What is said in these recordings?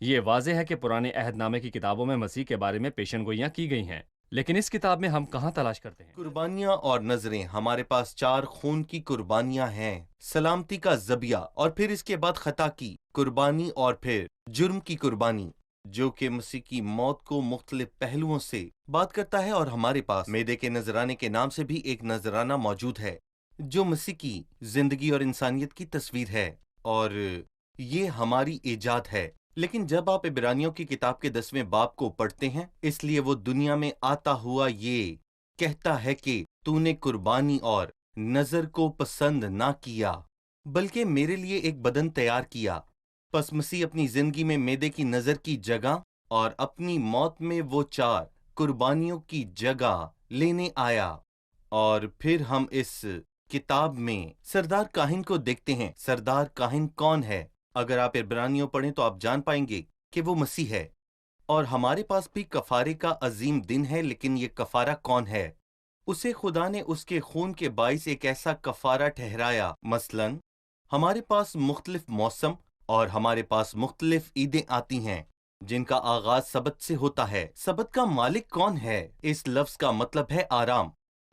یہ واضح ہے کہ پرانے عہد نامے کی کتابوں میں مسیح کے بارے میں پیشن گوئیاں کی گئی ہیں، لیکن اس کتاب میں ہم کہاں تلاش کرتے ہیں؟ قربانیاں اور نظریں، ہمارے پاس 4 خون کی قربانیاں ہیں، سلامتی کا ذبیحہ، اور پھر اس کے بعد خطا کی قربانی، اور پھر جرم کی قربانی، جو کہ مسیح کی موت کو مختلف پہلوؤں سے بات کرتا ہے۔ اور ہمارے پاس میدے کے نذرانے کے نام سے بھی ایک نذرانہ موجود ہے، جو مسیح کی زندگی اور انسانیت کی تصویر ہے، اور یہ ہماری ایجاد ہے۔ لیکن جب آپ عبرانیوں کی کتاب کے 10ویں باب کو پڑھتے ہیں، اس لیے وہ دنیا میں آتا ہوا یہ کہتا ہے کہ تو نے قربانی اور نذر کو پسند نہ کیا، بلکہ میرے لیے ایک بدن تیار کیا۔ پس مسیح اپنی زندگی میں میدے کی نذر کی جگہ اور اپنی موت میں وہ 4 قربانیوں کی جگہ لینے آیا۔ اور پھر ہم اس کتاب میں سردار کاہن کو دیکھتے ہیں۔ سردار کاہن کون ہے؟ اگر آپ عبرانیوں پڑھیں تو آپ جان پائیں گے کہ وہ مسیح ہے، اور ہمارے پاس بھی کفارے کا عظیم دن ہے۔ لیکن یہ کفارہ کون ہے؟ اسے خدا نے اس کے خون کے باعث ایک ایسا کفارہ ٹھہرایا۔ مثلاً ہمارے پاس مختلف موسم اور ہمارے پاس مختلف عیدیں آتی ہیں جن کا آغاز سبت سے ہوتا ہے۔ سبت کا مالک کون ہے؟ اس لفظ کا مطلب ہے آرام،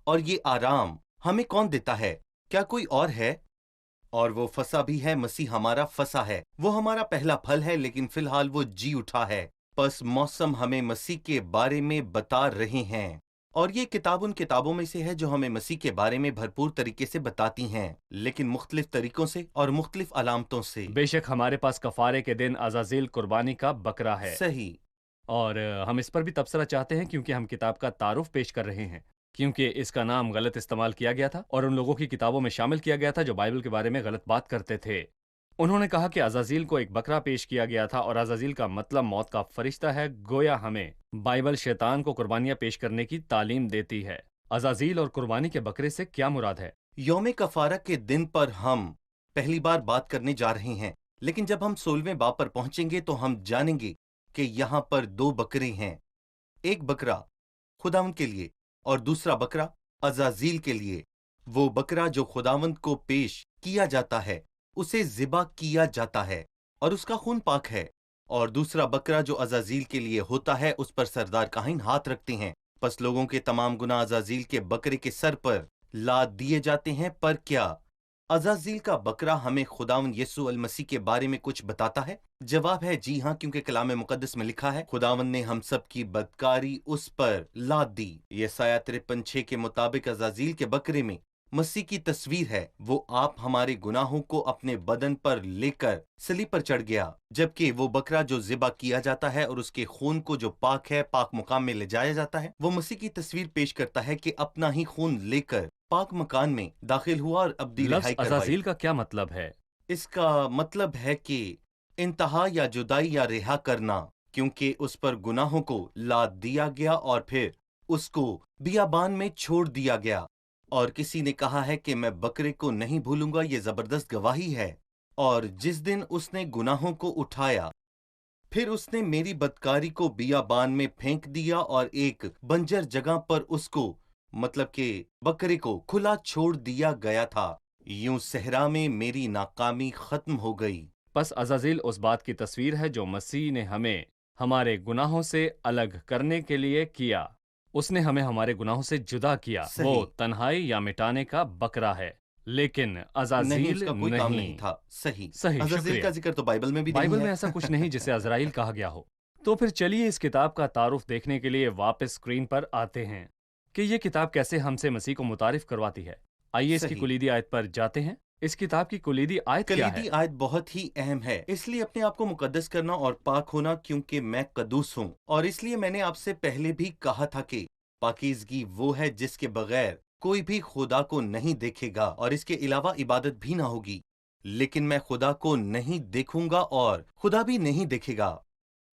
اور یہ آرام ہمیں کون دیتا ہے؟ کیا کوئی اور ہے؟ اور وہ فسح بھی ہے۔ مسیح ہمارا فسح ہے، وہ ہمارا پہلا پھل ہے، لیکن فی الحال وہ جی اٹھا ہے۔ پس موسم ہمیں مسیح کے بارے میں بتا رہے ہیں، اور یہ کتاب ان کتابوں میں سے ہے جو ہمیں مسیح کے بارے میں بھرپور طریقے سے بتاتی ہیں، لیکن مختلف طریقوں سے اور مختلف علامتوں سے۔ بے شک ہمارے پاس کفارے کے دن عزازیل قربانی کا بکرا ہے، صحیح۔ اور ہم اس پر بھی تبصرہ چاہتے ہیں کیونکہ ہم کتاب کا تعارف پیش کر رہے ہیں، کیونکہ اس کا نام غلط استعمال کیا گیا تھا اور ان لوگوں کی کتابوں میں شامل کیا گیا تھا جو بائبل کے بارے میں غلط بات کرتے تھے۔ انہوں نے کہا کہ عزازیل کو ایک بکرا پیش کیا گیا تھا، اور عزازیل کا مطلب موت کا فرشتہ ہے۔ گویا ہمیں بائبل شیطان کو قربانیاں پیش کرنے کی تعلیم دیتی ہے۔ عزازیل اور قربانی کے بکرے سے کیا مراد ہے؟ یوم کفارہ کے دن پر ہم پہلی بار بات کرنے جا رہے ہیں، لیکن جب ہم 16ویں باب پر پہنچیں گے تو ہم جانیں گے کہ یہاں پر 2 بکرے ہیں، ایک بکرا خداوند کے لیے اور دوسرا بکرا عزازیل کے لیے۔ وہ بکرا جو خداوند کو پیش کیا جاتا ہے اسے ذبح کیا جاتا ہے اور اس کا خون پاک ہے، اور دوسرا بکرا جو عزازیل کے لیے ہوتا ہے اس پر سردار کاہن ہاتھ رکھتے ہیں۔ پس لوگوں کے تمام گناہ عزازیل کے بکرے کے سر پر لاد دیے جاتے ہیں۔ پر کیا عزازیل کا بکرا ہمیں خداوند یسوع المسیح کے بارے میں کچھ بتاتا ہے؟ جواب ہے جی ہاں، کیونکہ کلام مقدس میں لکھا ہے خداوند نے ہم سب کی بدکاری اس پر لاد دی۔ یسایہ 53:6 کے مطابق عزازیل کے بکرے میں مسیح کی تصویر ہے۔ وہ آپ ہمارے گناہوں کو اپنے بدن پر لے کر صلیب پر چڑھ گیا، جبکہ وہ بکرا جو ذبح کیا جاتا ہے اور اس کے خون کو جو پاک ہے پاک مقام میں لے جایا جاتا ہے، وہ مسیح کی تصویر پیش کرتا ہے کہ اپنا ہی خون لے کر پاک مکان میں داخل ہوا اور ابدی لفظ رہائی کروائی۔ عزازیل کا کیا مطلب ہے؟ اس کا مطلب ہے کہ انتہا یا جدائی یا رہا کرنا، کیونکہ اس پر گناہوں کو لاد دیا گیا اور پھر اس کو بیابان میں چھوڑ دیا گیا۔ اور کسی نے کہا ہے کہ میں بکرے کو نہیں بھولوں گا، یہ زبردست گواہی ہے۔ اور جس دن اس نے گناہوں کو اٹھایا، پھر اس نے میری بدکاری کو بیابان میں پھینک دیا اور ایک بنجر جگہ پر اس کو، مطلب کہ بکرے کو کھلا چھوڑ دیا گیا تھا۔ یوں صحرا میں میری ناکامی ختم ہو گئی۔ پس عزازیل اس بات کی تصویر ہے جو مسیح نے ہمیں ہمارے گناہوں سے الگ کرنے کے لیے کیا۔ اس نے ہمیں ہمارے گناہوں سے جدا کیا۔ صحیح۔ وہ تنہائی یا مٹانے کا بکرا ہے، لیکن عزازیل نہیں، اس کا کوئی کام نہیں تھا۔ صحیح۔ عزازیل شکریہ۔ کا ذکر تو بائبل میں بھی بائبل نہیں میں ہے۔ ایسا کچھ نہیں جسے عزرائیل کہا گیا ہو۔ تو پھر چلیے اس کتاب کا تعارف دیکھنے کے لیے واپس اسکرین پر آتے ہیں کہ یہ کتاب کیسے ہم سے مسیح کو متعارف کرواتی ہے۔ آئیے اس کی صحیح۔ کلیدی آیت پر جاتے ہیں۔ اس کتاب کی کلیدی آیت کیا ہے؟ کلیدی آیت بہت ہی اہم ہے، اس لیے اپنے آپ کو مقدس کرنا اور پاک ہونا، کیونکہ میں قدوس ہوں۔ اور اس لیے میں نے آپ سے پہلے بھی کہا تھا کہ پاکیزگی وہ ہے جس کے بغیر کوئی بھی خدا کو نہیں دیکھے گا، اور اس کے علاوہ عبادت بھی نہ ہوگی۔ لیکن میں خدا کو نہیں دیکھوں گا اور خدا بھی نہیں دیکھے گا۔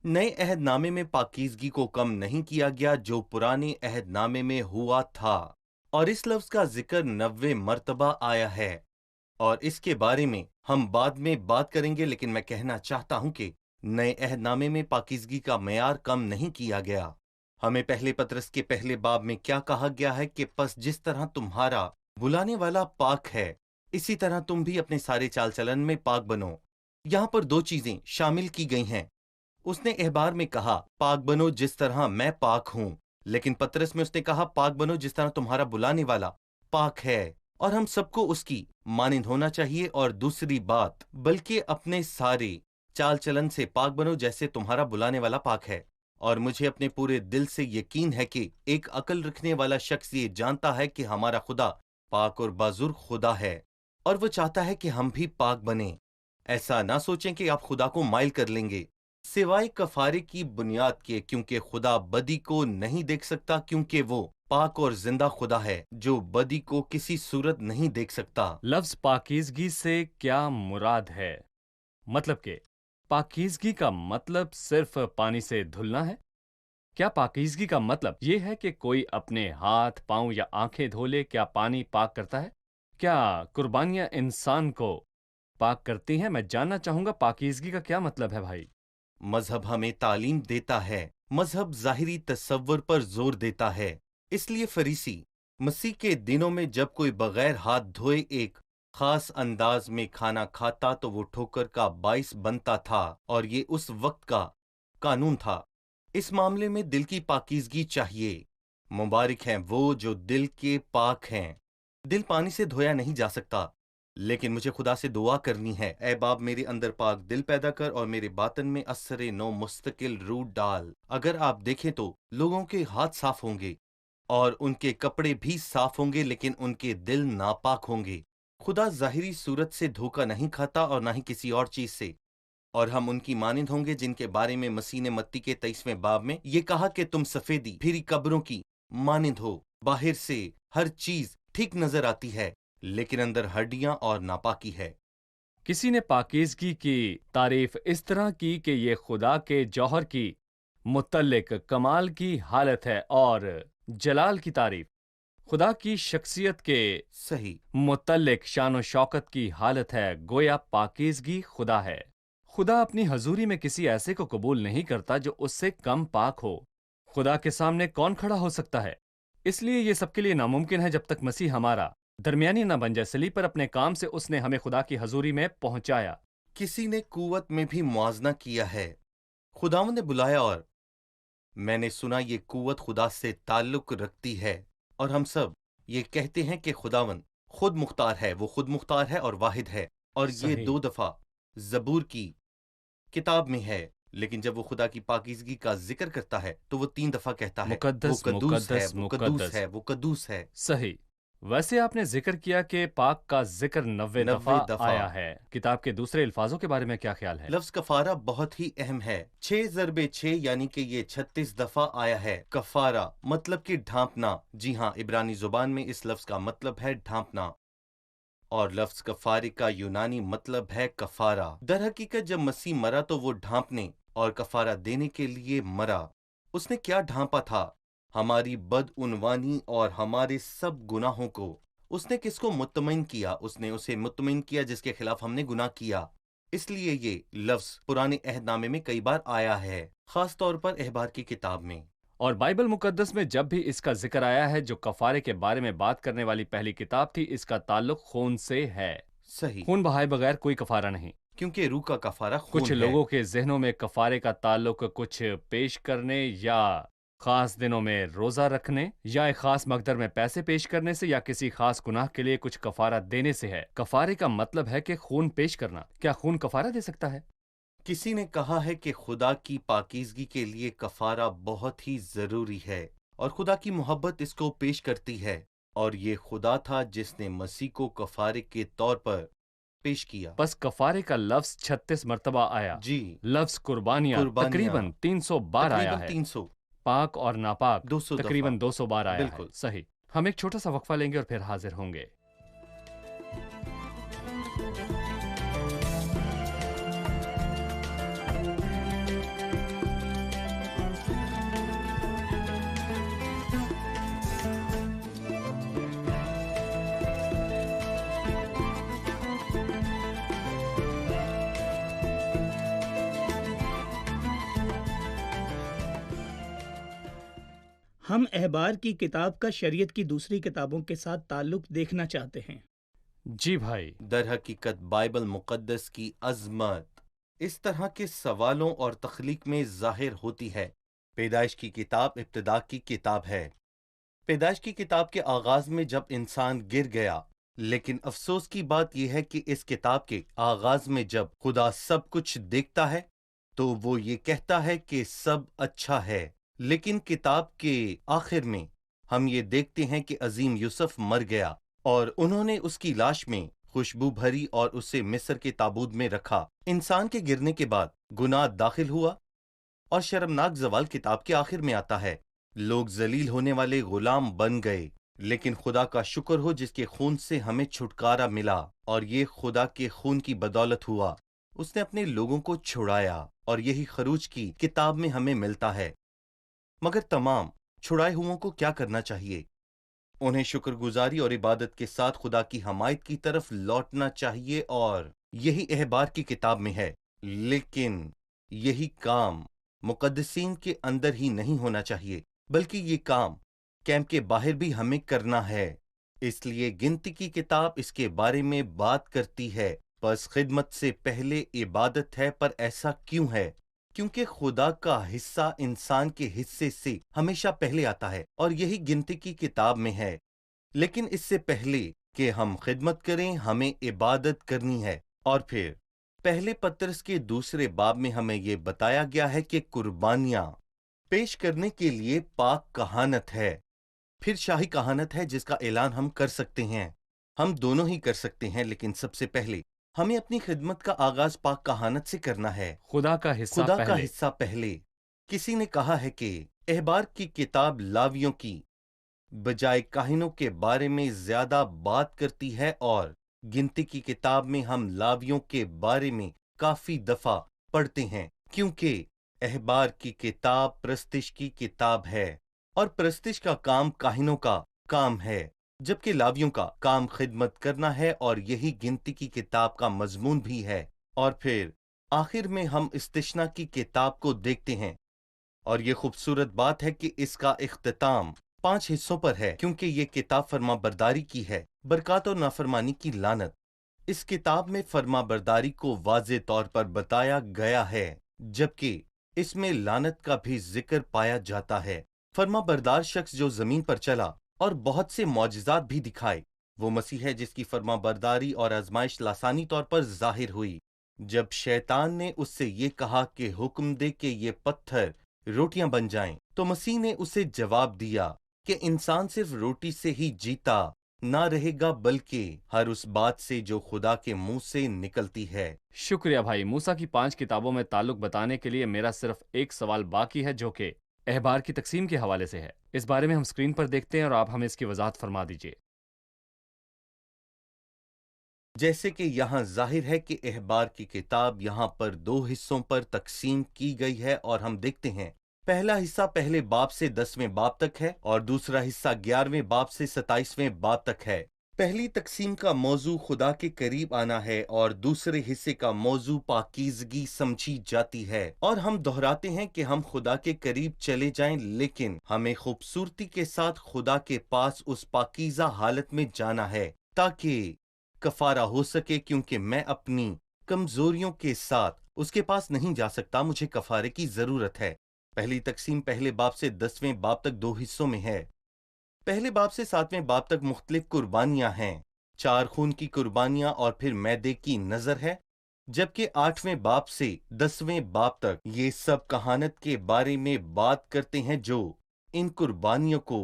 نئے عہد نامے میں پاکیزگی کو کم نہیں کیا گیا جو پرانے عہد نامے میں ہوا تھا، اور اس لفظ کا ذکر 90 مرتبہ آیا ہے، اور اس کے بارے میں ہم بعد میں بات کریں گے۔ لیکن میں کہنا چاہتا ہوں کہ نئے عہد نامے میں پاکیزگی کا معیار کم نہیں کیا گیا۔ ہمیں پہلے پطرس کے پہلے باب میں کیا کہا گیا ہے کہ پس جس طرح تمہارا بلانے والا پاک ہے، اسی طرح تم بھی اپنے سارے چال چلن میں پاک بنو۔ یہاں پر 2 چیزیں شامل کی گئی ہیں، اس نے احبار میں کہا پاک بنو جس طرح میں پاک ہوں، لیکن پترس میں اس نے کہا پاک بنو جس طرح تمہارا بلانے والا پاک ہے۔ اور ہم سب کو اس کی مانند ہونا چاہیے، اور دوسری بات بلکہ اپنے سارے چال چلن سے پاک بنو جیسے تمہارا بلانے والا پاک ہے۔ اور مجھے اپنے پورے دل سے یقین ہے کہ ایک عقل رکھنے والا شخص یہ جانتا ہے کہ ہمارا خدا پاک اور بازرگ خدا ہے، اور وہ چاہتا ہے کہ ہم بھی پاک بنیں۔ ایسا نہ سوچیں کہ آپ خدا کو مائل کر لیں گے، سوائے کفارے کی بنیاد کے، کیونکہ خدا بدی کو نہیں دیکھ سکتا، کیونکہ وہ پاک اور زندہ خدا ہے جو بدی کو کسی صورت نہیں دیکھ سکتا۔ لفظ پاکیزگی سے کیا مراد ہے؟ مطلب کہ پاکیزگی کا مطلب صرف پانی سے دھلنا ہے؟ کیا پاکیزگی کا مطلب یہ ہے کہ کوئی اپنے ہاتھ، پاؤں یا آنکھیں دھو لے؟ کیا پانی پاک کرتا ہے؟ کیا قربانیاں انسان کو پاک کرتی ہیں؟ میں جاننا چاہوں گا پاکیزگی کا کیا مطلب ہے بھائی؟ مذہب ہمیں تعلیم دیتا ہے، مذہب ظاہری تصور پر زور دیتا ہے۔ اس لیے فریسی مسیح کے دنوں میں جب کوئی بغیر ہاتھ دھوئے ایک خاص انداز میں کھانا کھاتا تو وہ ٹھوکر کا باعث بنتا تھا، اور یہ اس وقت کا قانون تھا۔ اس معاملے میں دل کی پاکیزگی چاہیے۔ مبارک ہیں وہ جو دل کے پاک ہیں۔ دل پانی سے دھویا نہیں جا سکتا، لیکن مجھے خدا سے دعا کرنی ہے، اے باپ میرے اندر پاک دل پیدا کر اور میرے باطن میں اثر نو مستقل روح ڈال۔ اگر آپ دیکھیں تو لوگوں کے ہاتھ صاف ہوں گے اور ان کے کپڑے بھی صاف ہوں گے، لیکن ان کے دل ناپاک ہوں گے۔ خدا ظاہری صورت سے دھوکہ نہیں کھاتا اور نہ ہی کسی اور چیز سے، اور ہم ان کی مانند ہوں گے جن کے بارے میں مسیح نے متی کے 23ویں باب میں یہ کہا کہ تم سفیدی پھری قبروں کی مانند ہو، باہر سے ہر چیز ٹھیک نظر آتی ہے لیکن اندر ہڈیاں اور ناپاکی ہے۔ کسی نے پاکیزگی کی تعریف اس طرح کی کہ یہ خدا کے جوہر کی متعلق کمال کی حالت ہے، اور جلال کی تعریف خدا کی شخصیت کے صحیح۔ متعلق شان و شوکت کی حالت ہے۔ گویا پاکیزگی خدا ہے۔ خدا اپنی حضوری میں کسی ایسے کو قبول نہیں کرتا جو اس سے کم پاک ہو۔ خدا کے سامنے کون کھڑا ہو سکتا ہے؟ اس لیے یہ سب کے لیے ناممکن ہے جب تک مسیح ہمارا درمیانی نہ بن جائے۔ صلیب پر اپنے کام سے اس نے ہمیں خدا کی حضوری میں پہنچایا۔ کسی نے قوت میں بھی موازنہ کیا ہے۔ خداوند نے بلایا، اور میں نے سنا یہ قوت خدا سے تعلق رکھتی ہے، اور ہم سب یہ کہتے ہیں کہ خداوند خود مختار ہے، وہ خود مختار ہے اور واحد ہے، اور یہ صحیح۔ 2 دفعہ زبور کی کتاب میں ہے، لیکن جب وہ خدا کی پاکیزگی کا ذکر کرتا ہے تو وہ 3 دفعہ کہتا ہے مقدس، وہ قدوس ہے، مقدس، وہ قدوس مقدس۔ ہے، وہ قدوس ہے۔ صحیح۔ ویسے آپ نے ذکر کیا کہ پاک کا ذکر 90 90 دفعہ آیا ہے۔ کتاب کے دوسرے الفاظوں کے بارے میں کیا خیال ہے؟ لفظ کفارہ بہت ہی اہم ہے۔ 6 ضرب 6 یعنی کہ یہ 36 دفعہ آیا ہے۔ کفارہ مطلب کہ ڈھانپنا۔ جی ہاں، عبرانی زبان میں اس لفظ کا مطلب ہے ڈھانپنا، اور لفظ کفارے کا یونانی مطلب ہے کفارہ۔ در حقیقت جب مسیح مرا تو وہ ڈھانپنے اور کفارہ دینے کے لیے مرا۔ اس نے کیا ڈھانپا تھا؟ ہماری بدعنوانی اور ہمارے سب گناہوں کو۔ اس نے کس کو مطمئن کیا؟ اس نے اسے مطمئن کیا جس کے خلاف ہم نے گناہ کیا۔ اس لیے یہ لفظ پرانے عہد نامے میں کئی بار آیا ہے، خاص طور پر احبار کی کتاب میں۔ اور بائبل مقدس میں جب بھی اس کا ذکر آیا ہے، جو کفارے کے بارے میں بات کرنے والی پہلی کتاب تھی، اس کا تعلق خون سے ہے۔ صحیح، خون بہائے بغیر کوئی کفارہ نہیں۔ کیونکہ روح کا کفارہ خون کچھ ہے۔ لوگوں کے ذہنوں میں کفارے کا تعلق کچھ پیش کرنے یا خاص دنوں میں روزہ رکھنے یا ایک خاص مقدر میں پیسے پیش کرنے سے یا کسی خاص گناہ کے لیے کچھ کفارہ دینے سے ہے۔ کفارے کا مطلب ہے کہ خون پیش کرنا۔ کیا خون کفارہ دے سکتا ہے؟ کسی نے کہا ہے کہ خدا کی پاکیزگی کے لیے کفارہ بہت ہی ضروری ہے، اور خدا کی محبت اس کو پیش کرتی ہے، اور یہ خدا تھا جس نے مسیح کو کفارے کے طور پر پیش کیا۔ بس کفارے کا لفظ 36 مرتبہ آیا۔ جی، لفظ قربانیاں تقریباً 300 بار آیا ہے۔ 300۔ پاک اور ناپاک 200 دفعہ۔ تقریباً 200 بار آیا ہے۔ بالکل۔ صحیح۔ ہم ایک چھوٹا سا وقفہ لیں گے اور پھر حاضر ہوں گے۔ ہم احبار کی کتاب کا شریعت کی دوسری کتابوں کے ساتھ تعلق دیکھنا چاہتے ہیں۔ جی بھائی۔ در حقیقت بائبل مقدس کی عظمت اس طرح کے سوالوں اور تخلیق میں ظاہر ہوتی ہے۔ پیدائش کی کتاب ابتدا کی کتاب ہے۔ پیدائش کی کتاب کے آغاز میں جب انسان گر گیا، لیکن افسوس کی بات یہ ہے کہ اس کتاب کے آغاز میں جب خدا سب کچھ دیکھتا ہے تو وہ یہ کہتا ہے کہ سب اچھا ہے، لیکن کتاب کے آخر میں ہم یہ دیکھتے ہیں کہ عظیم یوسف مر گیا اور انہوں نے اس کی لاش میں خوشبو بھری اور اسے مصر کے تابوت میں رکھا۔ انسان کے گرنے کے بعد گناہ داخل ہوا اور شرمناک زوال کتاب کے آخر میں آتا ہے۔ لوگ ذلیل ہونے والے غلام بن گئے، لیکن خدا کا شکر ہو جس کے خون سے ہمیں چھٹکارا ملا، اور یہ خدا کے خون کی بدولت ہوا۔ اس نے اپنے لوگوں کو چھڑایا اور یہی خروج کی کتاب میں ہمیں ملتا ہے۔ مگر تمام چھڑائے ہوئوں کو کیا کرنا چاہیے؟ انہیں شکر گزاری اور عبادت کے ساتھ خدا کی حمایت کی طرف لوٹنا چاہیے، اور یہی احبار کی کتاب میں ہے۔ لیکن یہی کام مقدسین کے اندر ہی نہیں ہونا چاہیے، بلکہ یہ کام کیمپ کے باہر بھی ہمیں کرنا ہے۔ اس لیے گنتی کی کتاب اس کے بارے میں بات کرتی ہے۔ پس خدمت سے پہلے عبادت ہے، پر ایسا کیوں ہے؟ کیونکہ خدا کا حصہ انسان کے حصے سے ہمیشہ پہلے آتا ہے، اور یہی گنتی کی کتاب میں ہے۔ لیکن اس سے پہلے کہ ہم خدمت کریں، ہمیں عبادت کرنی ہے۔ اور پھر پہلے پطرس کے دوسرے باب میں ہمیں یہ بتایا گیا ہے کہ قربانیاں پیش کرنے کے لیے پاک کہانت ہے، پھر شاہی کہانت ہے جس کا اعلان ہم کر سکتے ہیں۔ ہم دونوں ہی کر سکتے ہیں، لیکن سب سے پہلے ہمیں اپنی خدمت کا آغاز پاک کہانت سے کرنا ہے۔ خدا کا حصہ خدا پہلے۔ کا حصہ پہلے۔ کسی نے کہا ہے کہ احبار کی کتاب لاویوں کی بجائے کاہنوں کے بارے میں زیادہ بات کرتی ہے، اور گنتی کی کتاب میں ہم لاویوں کے بارے میں کافی دفعہ پڑھتے ہیں، کیونکہ احبار کی کتاب پرستش کی کتاب ہے، اور پرستش کا کام کاہنوں کا کام ہے، جبکہ لاویوں کا کام خدمت کرنا ہے، اور یہی گنتی کی کتاب کا مضمون بھی ہے۔ اور پھر آخر میں ہم استثنا کی کتاب کو دیکھتے ہیں، اور یہ خوبصورت بات ہے کہ اس کا اختتام 5 حصوں پر ہے، کیونکہ یہ کتاب فرما برداری کی ہے، برکات اور نافرمانی کی لعنت۔ اس کتاب میں فرما برداری کو واضح طور پر بتایا گیا ہے، جبکہ اس میں لعنت کا بھی ذکر پایا جاتا ہے۔ فرما بردار شخص جو زمین پر چلا اور بہت سے معجزات بھی دکھائے، وہ مسیح ہے جس کی فرما برداری اور آزمائش لاسانی طور پر ظاہر ہوئی۔ جب شیطان نے اس سے یہ کہا کہ حکم دے کہ یہ پتھر روٹیاں بن جائیں، تو مسیح نے اسے جواب دیا کہ انسان صرف روٹی سے ہی جیتا نہ رہے گا، بلکہ ہر اس بات سے جو خدا کے منہ سے نکلتی ہے۔ شکریہ بھائی۔ موسیٰ کی 5 کتابوں میں تعلق بتانے کے لیے میرا صرف ایک سوال باقی ہے، جو کہ احبار کی تقسیم کے حوالے سے ہے۔ اس بارے میں ہم اسکرین پر دیکھتے ہیں اور آپ ہمیں اس کی وضاحت فرما دیجیے۔ جیسے کہ یہاں ظاہر ہے کہ احبار کی کتاب یہاں پر 2 حصوں پر تقسیم کی گئی ہے، اور ہم دیکھتے ہیں پہلا حصہ پہلے باب سے 10ویں باب تک ہے، اور دوسرا حصہ 11ویں باب سے 27ویں باب تک ہے۔ پہلی تقسیم کا موضوع خدا کے قریب آنا ہے، اور دوسرے حصے کا موضوع پاکیزگی سمجھی جاتی ہے، اور ہم دہراتے ہیں کہ ہم خدا کے قریب چلے جائیں، لیکن ہمیں خوبصورتی کے ساتھ خدا کے پاس اس پاکیزہ حالت میں جانا ہے تاکہ کفارہ ہو سکے، کیونکہ میں اپنی کمزوریوں کے ساتھ اس کے پاس نہیں جا سکتا، مجھے کفارے کی ضرورت ہے۔ پہلی تقسیم پہلے باب سے 10ویں باب تک 2 حصوں میں ہے۔ پہلے باب سے 7ویں باب تک مختلف قربانیاں ہیں، 4 خون کی قربانیاں اور پھر میدے کی نذر ہے، جبکہ 8ویں باب سے 10ویں باب تک یہ سب کہانت کے بارے میں بات کرتے ہیں جو ان قربانیوں کو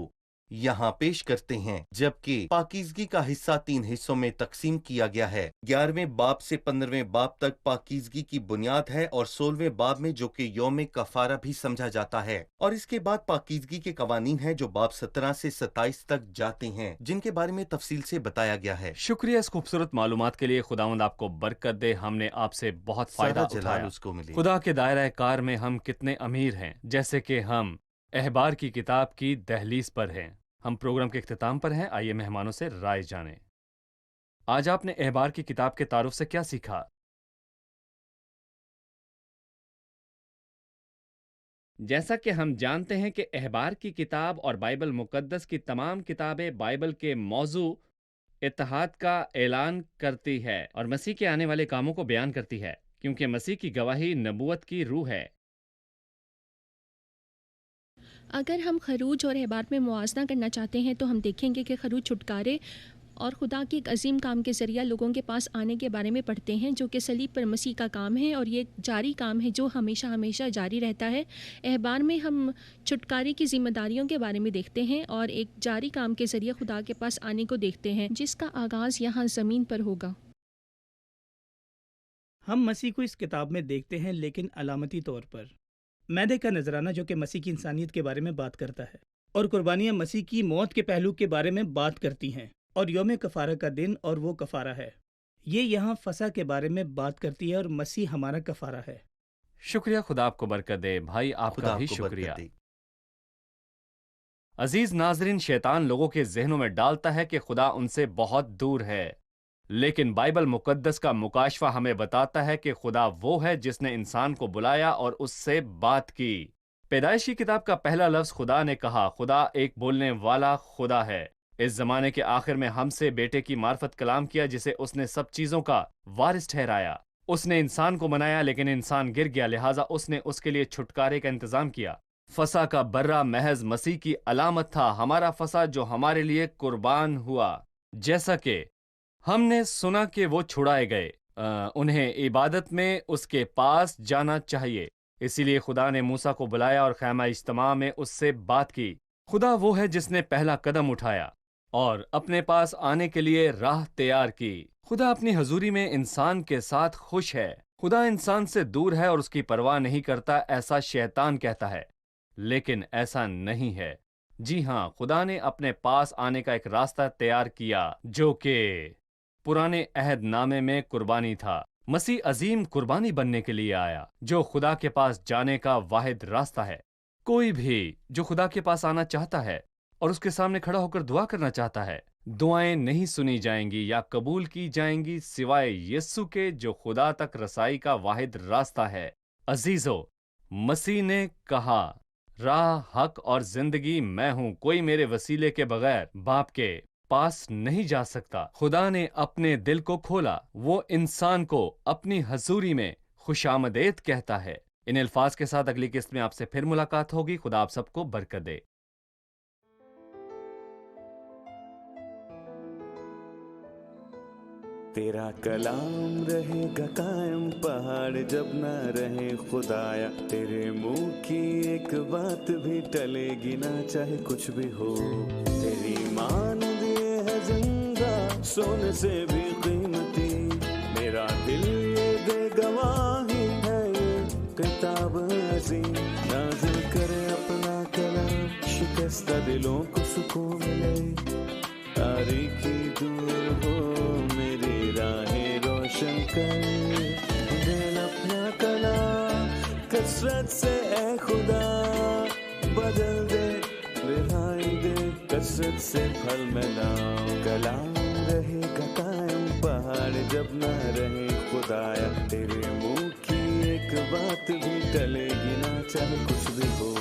یہاں پیش کرتے ہیں، جبکہ پاکیزگی کا حصہ 3 حصوں میں تقسیم کیا گیا ہے۔ 11ویں باب سے 15ویں باب تک پاکیزگی کی بنیاد ہے، اور 16ویں باب میں جو کہ یوم کفارہ بھی سمجھا جاتا ہے، اور اس کے بعد پاکیزگی کے قوانین ہیں جو باب 17 سے 27 تک جاتے ہیں، جن کے بارے میں تفصیل سے بتایا گیا ہے۔ شکریہ اس خوبصورت معلومات کے لیے۔ خداوند آپ کو برکت دے۔ ہم نے آپ سے بہت فائدہ سارا جلال اٹھایا۔ اس کو ملے۔ خدا کے دائرہ کار میں ہم کتنے امیر ہیں، جیسے کہ ہم احبار کی کتاب کی دہلیز پر ہیں۔ ہم پروگرام کے اختتام پر ہیں۔ آئیے مہمانوں سے رائے جانیں۔ آج آپ نے احبار کی کتاب کے تعارف سے کیا سیکھا؟ جیسا کہ ہم جانتے ہیں کہ احبار کی کتاب اور بائبل مقدس کی تمام کتابیں بائبل کے موضوع اتحاد کا اعلان کرتی ہے اور مسیح کے آنے والے کاموں کو بیان کرتی ہے۔ کیونکہ مسیح کی گواہی نبوت کی روح ہے۔ اگر ہم خروج اور احبار میں موازنہ کرنا چاہتے ہیں تو ہم دیکھیں گے کہ خروج چھٹکارے اور خدا کے ایک عظیم کام کے ذریعہ لوگوں کے پاس آنے کے بارے میں پڑھتے ہیں، جو کہ صلیب پر مسیح کا کام ہے، اور یہ ایک جاری کام ہے جو ہمیشہ ہمیشہ جاری رہتا ہے۔ احبار میں ہم چھٹکارے کی ذمہ داریوں کے بارے میں دیکھتے ہیں اور ایک جاری کام کے ذریعے خدا کے پاس آنے کو دیکھتے ہیں، جس کا آغاز یہاں زمین پر ہوگا۔ ہم مسیح کو اس کتاب میں دیکھتے ہیں، لیکن علامتی طور پر میدے کا نذرانہ جو کہ مسیح کی انسانیت کے بارے میں بات کرتا ہے، اور قربانیاں مسیح کی موت کے پہلو کے بارے میں بات کرتی ہیں، اور یوم کفارہ کا دن اور وہ کفارہ ہے۔ یہ یہاں فسح کے بارے میں بات کرتی ہے اور مسیح ہمارا کفارہ ہے۔ شکریہ، خدا آپ کو برکت دے بھائی، آپ خدا کا آپ بھی کو برکت شکریہ۔ دے۔ عزیز ناظرین، شیطان لوگوں کے ذہنوں میں ڈالتا ہے کہ خدا ان سے بہت دور ہے، لیکن بائبل مقدس کا مکاشفہ ہمیں بتاتا ہے کہ خدا وہ ہے جس نے انسان کو بلایا اور اس سے بات کی۔ پیدائش کی کتاب کا پہلا لفظ خدا نے کہا۔ خدا ایک بولنے والا خدا ہے۔ اس زمانے کے آخر میں ہم سے بیٹے کی معرفت کلام کیا، جسے اس نے سب چیزوں کا وارث ٹھہرایا۔ اس نے انسان کو بنایا، لیکن انسان گر گیا، لہٰذا اس نے اس کے لیے چھٹکارے کا انتظام کیا۔ فسح کا برہ محض مسیح کی علامت تھا، ہمارا فسح جو ہمارے لیے قربان ہوا۔ جیسا کہ ہم نے سنا کہ وہ چھڑائے گئے، انہیں عبادت میں اس کے پاس جانا چاہیے، اسی لیے خدا نے موسیٰ کو بلایا اور خیمہ اجتماع میں اس سے بات کی۔ خدا وہ ہے جس نے پہلا قدم اٹھایا اور اپنے پاس آنے کے لیے راہ تیار کی۔ خدا اپنی حضوری میں انسان کے ساتھ خوش ہے۔ خدا انسان سے دور ہے اور اس کی پرواہ نہیں کرتا، ایسا شیطان کہتا ہے، لیکن ایسا نہیں ہے۔ جی ہاں، خدا نے اپنے پاس آنے کا ایک راستہ تیار کیا، جو کہ پرانے عہد نامے میں قربانی تھا۔ مسیح عظیم قربانی بننے کے لیے آیا، جو خدا کے پاس جانے کا واحد راستہ ہے۔ کوئی بھی جو خدا کے پاس آنا چاہتا ہے اور اس کے سامنے کھڑا ہو کر دعا کرنا چاہتا ہے، دعائیں نہیں سنی جائیں گی یا قبول کی جائیں گی سوائے یسوع کے، جو خدا تک رسائی کا واحد راستہ ہے۔ عزیزو، مسیح نے کہا، راہ، حق اور زندگی میں ہوں، کوئی میرے وسیلے کے بغیر باپ کے پاس نہیں جا سکتا۔ خدا نے اپنے دل کو کھولا، وہ انسان کو اپنی حضوری میں خوش آمدید کہتا ہے۔ ان الفاظ کے ساتھ اگلی قسط میں آپ سے پھر ملاقات ہوگی۔ خدا آپ سب کو برکت دے۔ تیرا کلام رہے گا قائم، پہاڑ جب نہ رہے خدایا، تیرے منہ کی ایک بات بھی ٹلے گی نہ، چاہے کچھ بھی ہو۔ تیری مان دیے ہے زندہ، سونے سے بھی قیمتی، میرا دل یہ دے گواہی ہے، یہ کتاب عظیم نازل کرے اپنا کلام، شکستہ دلوں کو سکون ملے، تاریکی دور ہو میری راہیں روشن کر، دل اپنا کلام کثرت سے اے خدا بدل دے، رہائی دے کثرت سے پھل ملاؤ۔ کلام رہے گا قائم، پہاڑ جب نہ رہے خدایا، تیرے منہ کی ایک بات بھی ٹلے گی نہ، چاہے کچھ بھی ہو۔